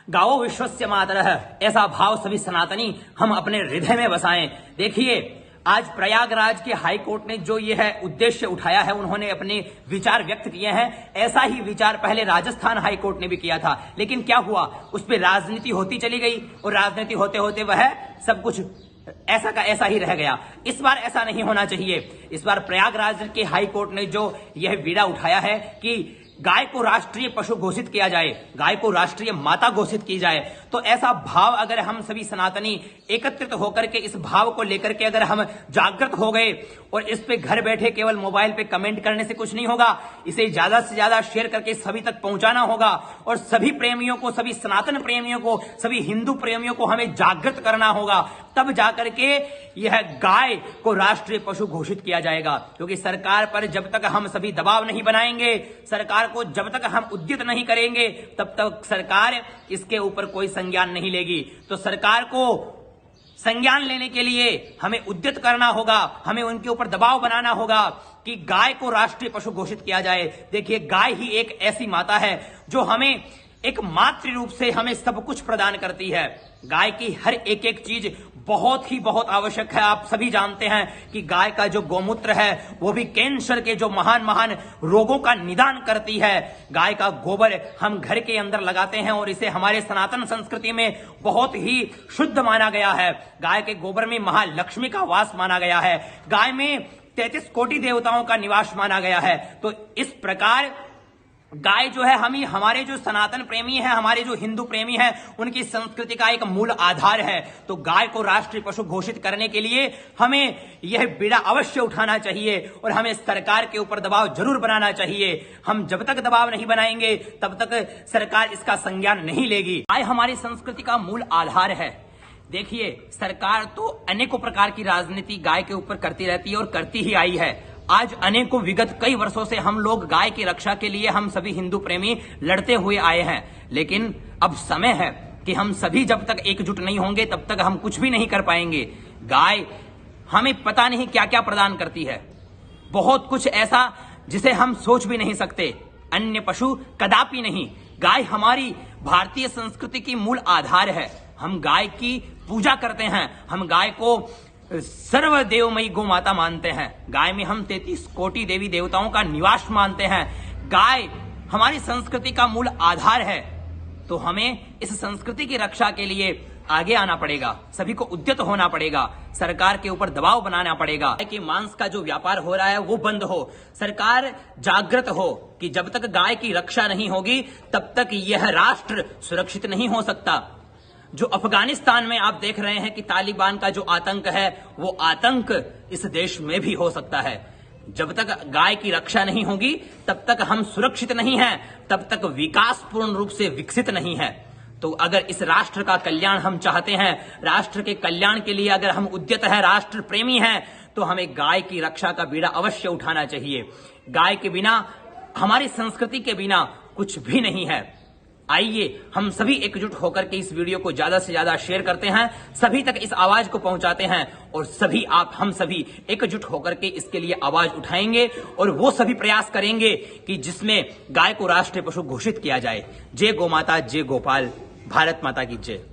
गावो विश्वस्य मातरः, ऐसा भाव सभी सनातनी हम अपने हृदय में बसाएं। देखिए, आज प्रयागराज के हाई कोर्ट ने जो ये है उद्देश्य उठाया है, उन्होंने अपने विचार व्यक्त किए हैं। ऐसा ही विचार पहले राजस्थान हाई कोर्ट ने भी किया था, लेकिन क्या हुआ, उस पर राजनीति होती चली गई और राजनीति होते होते वह सब कुछ ऐसा का ऐसा ही रह गया। इस बार ऐसा नहीं होना चाहिए। इस बार प्रयागराज के हाई कोर्ट ने जो यह बीड़ा उठाया है कि गाय को राष्ट्रीय पशु घोषित किया जाए, गाय को राष्ट्रीय माता घोषित की जाए, तो ऐसा भाव अगर हम सभी सनातनी एकत्रित होकर के इस भाव को लेकर के अगर हम जागृत हो गए और इस पे घर बैठे केवल मोबाइल पे कमेंट करने से कुछ नहीं होगा, इसे ज्यादा से ज्यादा शेयर करके सभी तक पहुंचाना होगा और सभी प्रेमियों को, सभी सनातन प्रेमियों को, सभी हिंदू प्रेमियों को हमें जागृत करना होगा। तब जाकर के यह गाय को राष्ट्रीय पशु घोषित किया जाएगा। क्योंकि सरकार पर जब तक हम सभी दबाव नहीं बनाएंगे, सरकार को जब तक हम उद्यत नहीं करेंगे, तब तक सरकार इसके ऊपर कोई संज्ञान नहीं लेगी। तो सरकार को संज्ञान लेने के लिए हमें उद्यत करना होगा, हमें उनके ऊपर दबाव बनाना होगा कि गाय को राष्ट्रीय पशु घोषित किया जाए। देखिए, गाय ही एक ऐसी माता है जो हमें एक मातृ रूप से हमें सब कुछ प्रदान करती है। गाय की हर एक एक चीज बहुत आवश्यक है। आप सभी जानते हैं कि गाय का जो गौमूत्र है वो भी कैंसर के जो महान रोगों का निदान करती है। गाय का गोबर हम घर के अंदर लगाते हैं और इसे हमारे सनातन संस्कृति में बहुत ही शुद्ध माना गया है। गाय के गोबर में महालक्ष्मी का वास माना गया है। गाय में 33 कोटि देवताओं का निवास माना गया है। तो इस प्रकार गाय जो है हमारे जो सनातन प्रेमी है, हमारे जो हिंदू प्रेमी है, उनकी संस्कृति का एक मूल आधार है। तो गाय को राष्ट्रीय पशु घोषित करने के लिए हमें यह बीड़ा अवश्य उठाना चाहिए और हमें सरकार के ऊपर दबाव जरूर बनाना चाहिए। हम जब तक दबाव नहीं बनाएंगे तब तक सरकार इसका संज्ञान नहीं लेगी। गाय हमारी संस्कृति का मूल आधार है। देखिए, सरकार तो अनेकों प्रकार की राजनीति गाय के ऊपर करती रहती है और करती ही आई है। आज अनेकों विगत कई वर्षों से हम लोग गाय की रक्षा के लिए हम सभी हिंदू प्रेमी लड़ते हुए आए हैं, लेकिन अब समय है कि हम सभी जब तक एकजुट नहीं होंगे तब तक हम कुछ भी नहीं कर पाएंगे। गाय हमें पता नहीं क्या क्या प्रदान करती है, बहुत कुछ ऐसा जिसे हम सोच भी नहीं सकते। अन्य पशु कदापि नहीं। गाय हमारी भारतीय संस्कृति की मूल आधार है। हम गाय की पूजा करते हैं, हम गाय को सर्वदेवमयी गौ माता मानते हैं। गाय में हम 33 कोटि देवी देवताओं का निवास मानते हैं। गाय हमारी संस्कृति का मूल आधार है। तो हमें इस संस्कृति की रक्षा के लिए आगे आना पड़ेगा, सभी को उद्यत होना पड़ेगा, सरकार के ऊपर दबाव बनाना पड़ेगा कि मांस का जो व्यापार हो रहा है वो बंद हो। सरकार जागृत हो कि जब तक गाय की रक्षा नहीं होगी तब तक यह राष्ट्र सुरक्षित नहीं हो सकता। जो अफगानिस्तान में आप देख रहे हैं कि तालिबान का जो आतंक है, वो आतंक इस देश में भी हो सकता है। जब तक गाय की रक्षा नहीं होगी तब तक हम सुरक्षित नहीं हैं, तब तक विकास पूर्ण रूप से विकसित नहीं है। तो अगर इस राष्ट्र का कल्याण हम चाहते हैं, राष्ट्र के कल्याण के लिए अगर हम उद्यत है, राष्ट्र प्रेमी हैं, तो हमें गाय की रक्षा का बीड़ा अवश्य उठाना चाहिए। गाय के बिना, हमारी संस्कृति के बिना कुछ भी नहीं है। आइए हम सभी एकजुट होकर के इस वीडियो को ज्यादा से ज्यादा शेयर करते हैं, सभी तक इस आवाज को पहुंचाते हैं और हम सभी एकजुट होकर के इसके लिए आवाज उठाएंगे और वो सभी प्रयास करेंगे कि जिसमें गाय को राष्ट्रीय पशु घोषित किया जाए। जय गौ माता, जय गोपाल, भारत माता की जय।